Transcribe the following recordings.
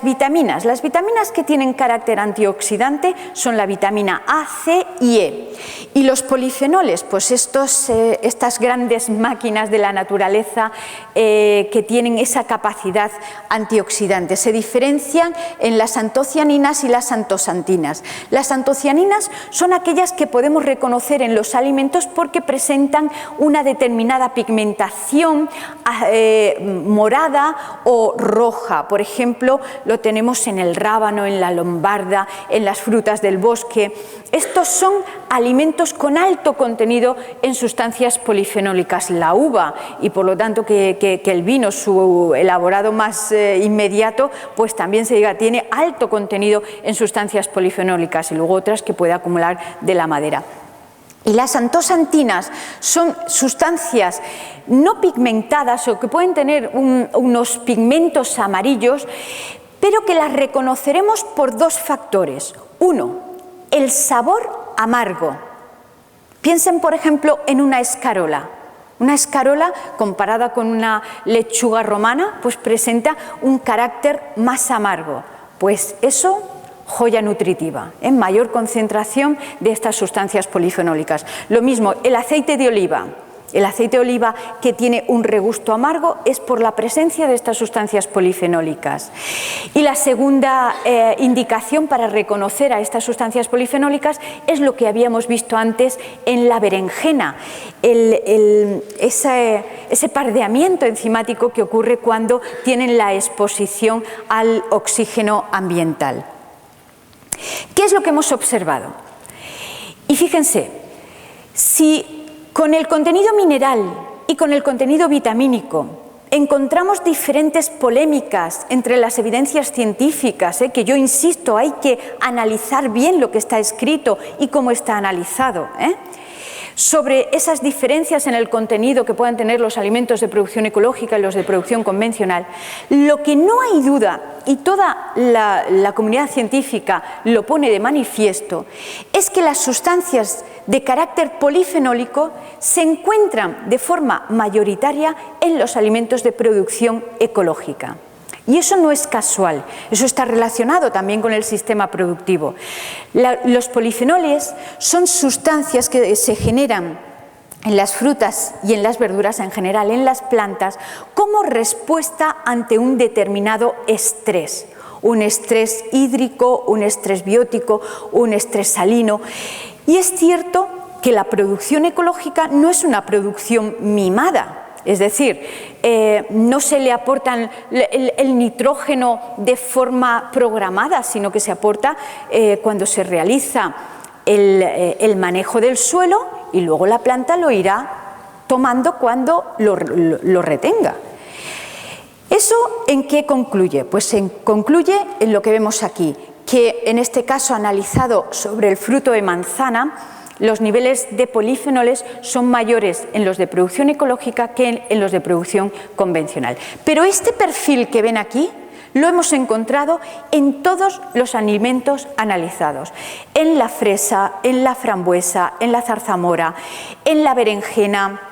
Vitaminas. Las vitaminas que tienen carácter antioxidante son la vitamina A, C y E. Y los polifenoles, pues estas grandes máquinas de la naturaleza que tienen esa capacidad antioxidante. Se diferencian en las antocianinas y las antosantinas. Las antocianinas son aquellas que podemos reconocer en los alimentos porque presentan una determinada pigmentación morada o roja. Por ejemplo, lo tenemos en el rábano, en la lombarda, en las frutas del bosque. Estos son alimentos con alto contenido en sustancias polifenólicas. La uva y por lo tanto que el vino, su elaborado más inmediato, pues también se diga tiene alto contenido en sustancias polifenólicas y luego otras que puede acumular de la madera. Y las antosantinas son sustancias no pigmentadas o que pueden tener unos pigmentos amarillos, pero que las reconoceremos por dos factores. Uno, el sabor amargo. Piensen, por ejemplo, en una escarola. Una escarola, comparada con una lechuga romana, pues presenta un carácter más amargo. Pues eso, joya nutritiva, en mayor concentración de estas sustancias polifenólicas. Lo mismo, el aceite de oliva. El aceite de oliva que tiene un regusto amargo es por la presencia de estas sustancias polifenólicas. Y la segunda indicación para reconocer a estas sustancias polifenólicas es lo que habíamos visto antes en la berenjena, ese pardeamiento enzimático que ocurre cuando tienen la exposición al oxígeno ambiental. ¿Qué es lo que hemos observado? Y fíjense, si con el contenido mineral y con el contenido vitamínico encontramos diferentes polémicas entre las evidencias científicas, que yo insisto, hay que analizar bien lo que está escrito y cómo está analizado, sobre esas diferencias en el contenido que puedan tener los alimentos de producción ecológica y los de producción convencional, lo que no hay duda, y toda la comunidad científica lo pone de manifiesto, es que las sustancias de carácter polifenólico se encuentran de forma mayoritaria en los alimentos de producción ecológica. Y eso no es casual, eso está relacionado también con el sistema productivo. Los polifenoles son sustancias que se generan en las frutas y en las verduras, en general en las plantas, como respuesta ante un determinado estrés. Un estrés hídrico, un estrés biótico, un estrés salino. Y es cierto que la producción ecológica no es una producción mimada. Es decir, no se le aporta el nitrógeno de forma programada, sino que se aporta cuando se realiza el manejo del suelo y luego la planta lo irá tomando cuando lo retenga. ¿Eso en qué concluye? Pues concluye en lo que vemos aquí, que en este caso analizado sobre el fruto de manzana, los niveles de polifenoles son mayores en los de producción ecológica que en los de producción convencional. Pero este perfil que ven aquí lo hemos encontrado en todos los alimentos analizados, en la fresa, en la frambuesa, en la zarzamora, en la berenjena,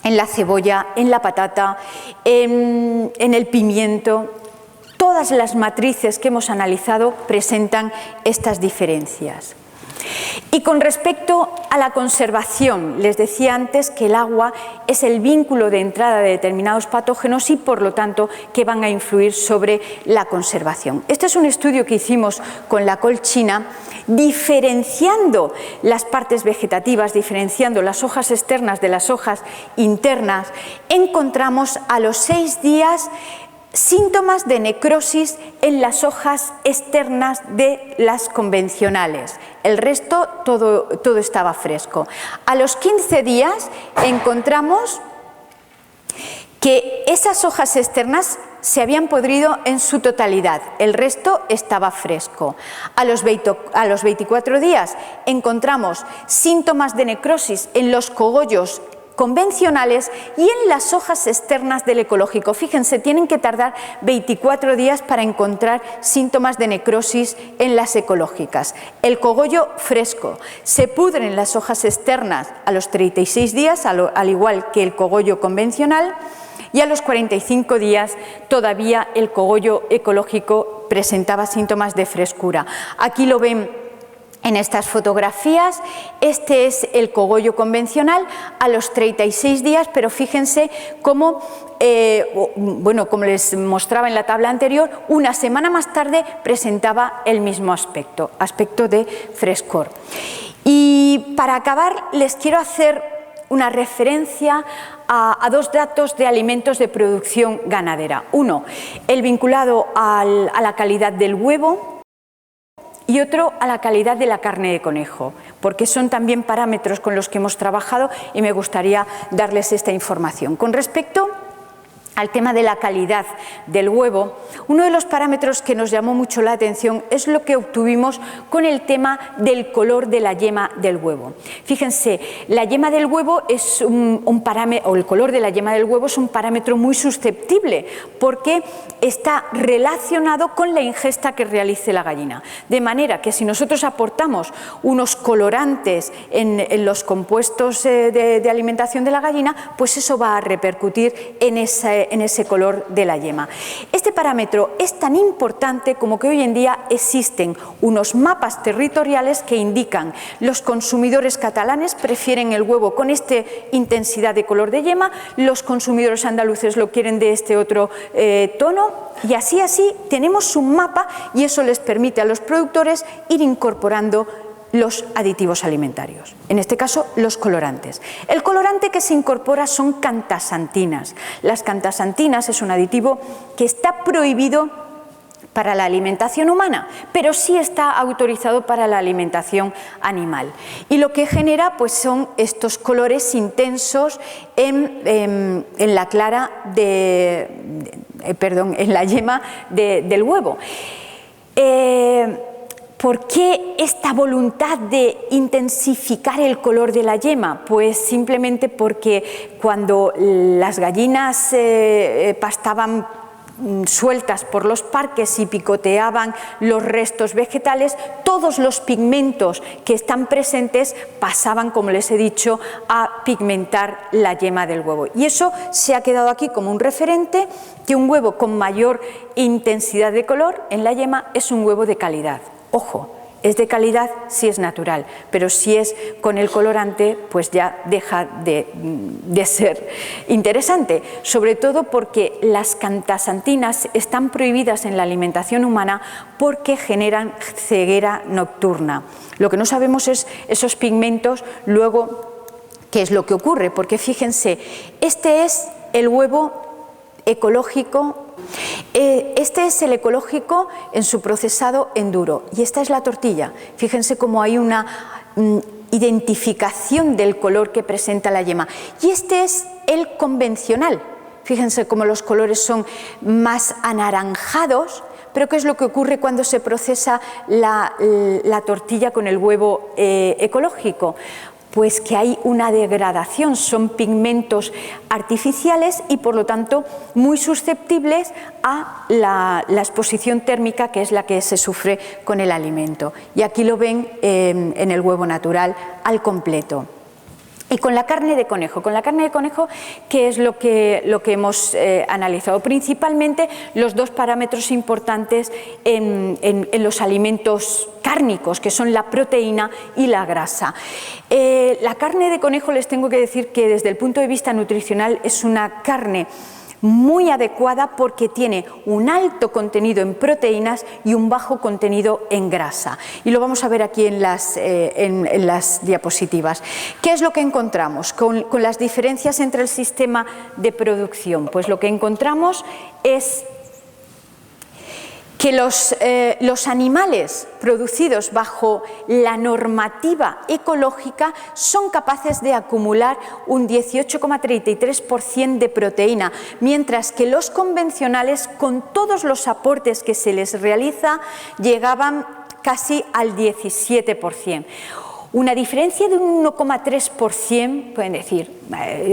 en la cebolla, en la patata, en el pimiento. Todas las matrices que hemos analizado presentan estas diferencias. Y con respecto a la conservación, les decía antes que el agua es el vínculo de entrada de determinados patógenos y por lo tanto que van a influir sobre la conservación. Este es un estudio que hicimos con la col china, diferenciando las partes vegetativas, diferenciando las hojas externas de las hojas internas. Encontramos a los 6 días síntomas de necrosis en las hojas externas de las convencionales. El resto todo estaba fresco. A los 15 días encontramos que esas hojas externas se habían podrido en su totalidad, el resto estaba fresco. A los 24 días encontramos síntomas de necrosis en los cogollos convencionales y en las hojas externas del ecológico. Fíjense, tienen que tardar 24 días para encontrar síntomas de necrosis en las ecológicas. El cogollo fresco se pudre en las hojas externas a los 36 días, al igual que el cogollo convencional, y a los 45 días todavía el cogollo ecológico presentaba síntomas de frescura. Aquí lo ven en estas fotografías. Este es el cogollo convencional a los 36 días, pero fíjense cómo, como les mostraba en la tabla anterior, una semana más tarde presentaba el mismo aspecto de frescor. Y para acabar les quiero hacer una referencia a dos datos de alimentos de producción ganadera. Uno, el vinculado a la calidad del huevo, y otro a la calidad de la carne de conejo, porque son también parámetros con los que hemos trabajado y me gustaría darles esta información. Con respecto al tema de la calidad del huevo, uno de los parámetros que nos llamó mucho la atención es lo que obtuvimos con el tema del color de la yema del huevo. Fíjense, la yema del huevo es un parámetro, o el color de la yema del huevo es un parámetro muy susceptible porque está relacionado con la ingesta que realice la gallina. De manera que si nosotros aportamos unos colorantes en los compuestos de alimentación de la gallina, pues eso va a repercutir en ese color de la yema. Este parámetro es tan importante como que hoy en día existen unos mapas territoriales que indican los consumidores catalanes prefieren el huevo con esta intensidad de color de yema, los consumidores andaluces lo quieren de este otro tono, y así tenemos un mapa y eso les permite a los productores ir incorporando los aditivos alimentarios, en este caso los colorantes. El colorante que se incorpora son cantasantinas. Las cantasantinas es un aditivo que está prohibido para la alimentación humana, pero sí está autorizado para la alimentación animal. Y lo que genera pues son estos colores intensos en la clara en la yema del huevo. ¿Por qué esta voluntad de intensificar el color de la yema? Pues simplemente porque cuando las gallinas pastaban sueltas por los parques y picoteaban los restos vegetales, todos los pigmentos que están presentes pasaban, como les he dicho, a pigmentar la yema del huevo. Y eso se ha quedado aquí como un referente, que un huevo con mayor intensidad de color en la yema es un huevo de calidad. Ojo, es de calidad si es natural, pero si es con el colorante, pues ya deja de ser interesante, sobre todo porque las cantasantinas están prohibidas en la alimentación humana porque generan ceguera nocturna. Lo que no sabemos es esos pigmentos luego qué es lo que ocurre, porque fíjense, este es el huevo ecológico. Este es el ecológico en su procesado en duro y esta es la tortilla. Fíjense cómo hay una identificación del color que presenta la yema. Y este es el convencional. Fíjense cómo los colores son más anaranjados, pero ¿qué es lo que ocurre cuando se procesa la tortilla con el huevo ecológico? Pues que hay una degradación, son pigmentos artificiales y por lo tanto muy susceptibles a la exposición térmica, que es la que se sufre con el alimento. Y aquí lo ven en el huevo natural al completo. Y con la carne de conejo, ¿qué es lo que hemos analizado? Principalmente los dos parámetros importantes en los alimentos cárnicos, que son la proteína y la grasa. La carne de conejo, les tengo que decir que desde el punto de vista nutricional es una carne muy adecuada porque tiene un alto contenido en proteínas y un bajo contenido en grasa. Y lo vamos a ver aquí en las diapositivas. ¿Qué es lo que encontramos con las diferencias entre el sistema de producción? Pues lo que encontramos es que los animales producidos bajo la normativa ecológica son capaces de acumular un 18,33% de proteína, mientras que los convencionales, con todos los aportes que se les realiza, llegaban casi al 17%. Una diferencia de un 1,3%, pueden decir,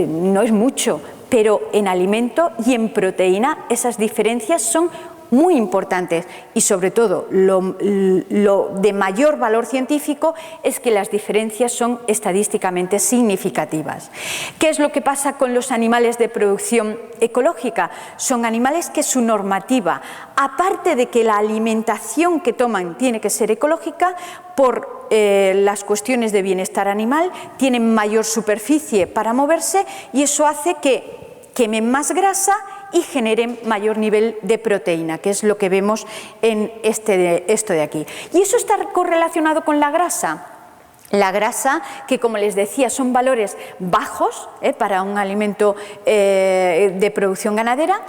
no es mucho, pero en alimento y en proteína esas diferencias son muy importantes y sobre todo lo de mayor valor científico es que las diferencias son estadísticamente significativas. ¿Qué es lo que pasa con los animales de producción ecológica? Son animales que su normativa, aparte de que la alimentación que toman tiene que ser ecológica, por las cuestiones de bienestar animal, tienen mayor superficie para moverse y eso hace que quemen más grasa y generen mayor nivel de proteína, que es lo que vemos en esto de aquí. Y eso está correlacionado con la grasa. La grasa, que como les decía, son valores bajos para un alimento de producción ganadera,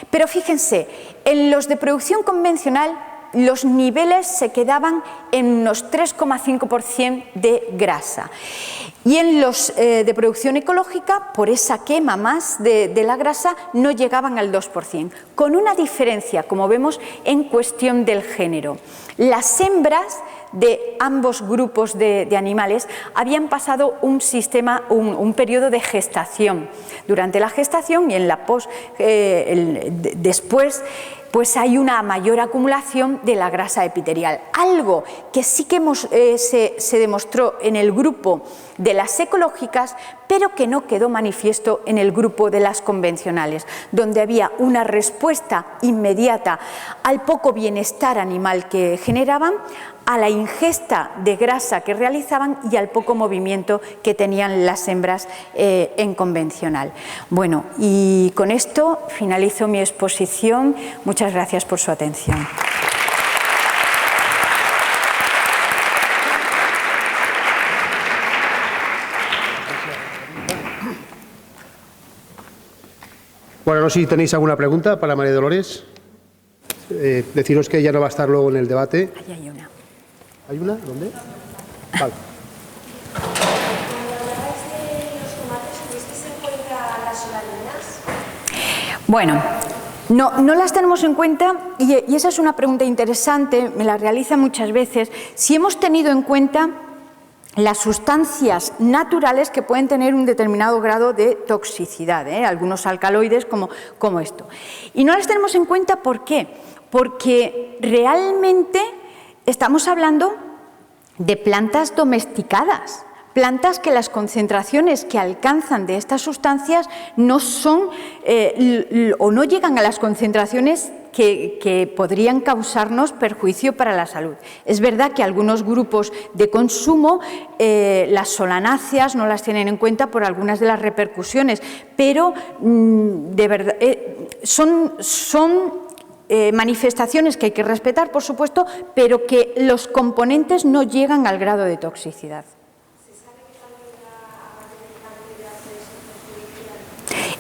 pero fíjense, en los de producción convencional los niveles se quedaban en unos 3,5% de grasa. Y en los de producción ecológica, por esa quema más de la grasa, no llegaban al 2%, con una diferencia, como vemos, en cuestión del género. Las hembras de ambos grupos de animales habían pasado un periodo de gestación. Durante la gestación y en la después, pues hay una mayor acumulación de la grasa epitelial. Algo que sí que se demostró en el grupo de las ecológicas, pero que no quedó manifiesto en el grupo de las convencionales, donde había una respuesta inmediata al poco bienestar animal que generaban, a la ingesta de grasa que realizaban y al poco movimiento que tenían las hembras en convencional. Bueno, y con esto finalizo mi exposición. Muchas gracias por su atención. Bueno, no sé si tenéis alguna pregunta para María Dolores. Deciros que ella no va a estar luego en el debate. Ahí hay una. ¿Hay una? ¿Dónde? Vale. Bueno, no las tenemos en cuenta y esa es una pregunta interesante, me la realizan muchas veces. Si hemos tenido en cuenta las sustancias naturales que pueden tener un determinado grado de toxicidad, algunos alcaloides como esto. Y no las tenemos en cuenta, ¿por qué? Porque realmente estamos hablando de plantas domesticadas, plantas que las concentraciones que alcanzan de estas sustancias no son o no llegan a las concentraciones que podrían causarnos perjuicio para la salud. Es verdad que algunos grupos de consumo, las solanáceas, no las tienen en cuenta por algunas de las repercusiones, pero de verdad son manifestaciones que hay que respetar, por supuesto, pero que los componentes no llegan al grado de toxicidad.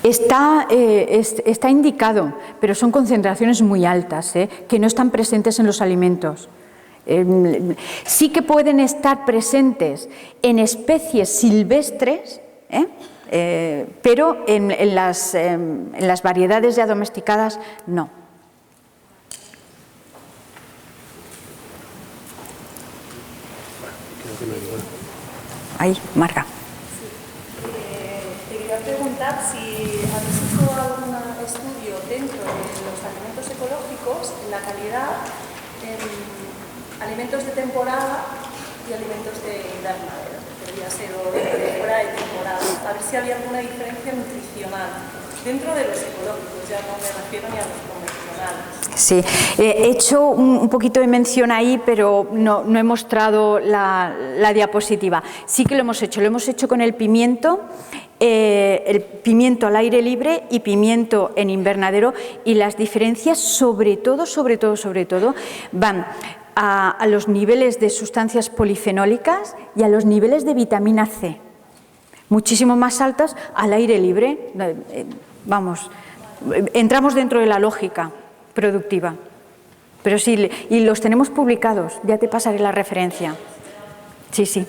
Está indicado, pero son concentraciones muy altas, que no están presentes en los alimentos. Sí que pueden estar presentes en especies silvestres, pero en las variedades ya domesticadas no. Ahí, Marga. Te quería preguntar si habéis hecho algún estudio dentro de los alimentos ecológicos, en la calidad, en alimentos de temporada y alimentos de invernadero. Podría ser o de temporada y temporada, a ver si había alguna diferencia nutricional dentro de los ecológicos, ya no me refiero ni a los convencionales. Sí, he hecho un poquito de mención ahí, pero no he mostrado la diapositiva. Sí que lo hemos hecho con el pimiento al aire libre y pimiento en invernadero, y las diferencias sobre todo van a los niveles de sustancias polifenólicas y a los niveles de vitamina C, muchísimo más altas al aire libre. Vamos, entramos dentro de la lógica productiva, pero sí, y los tenemos publicados, ya te pasaré la referencia. Sí.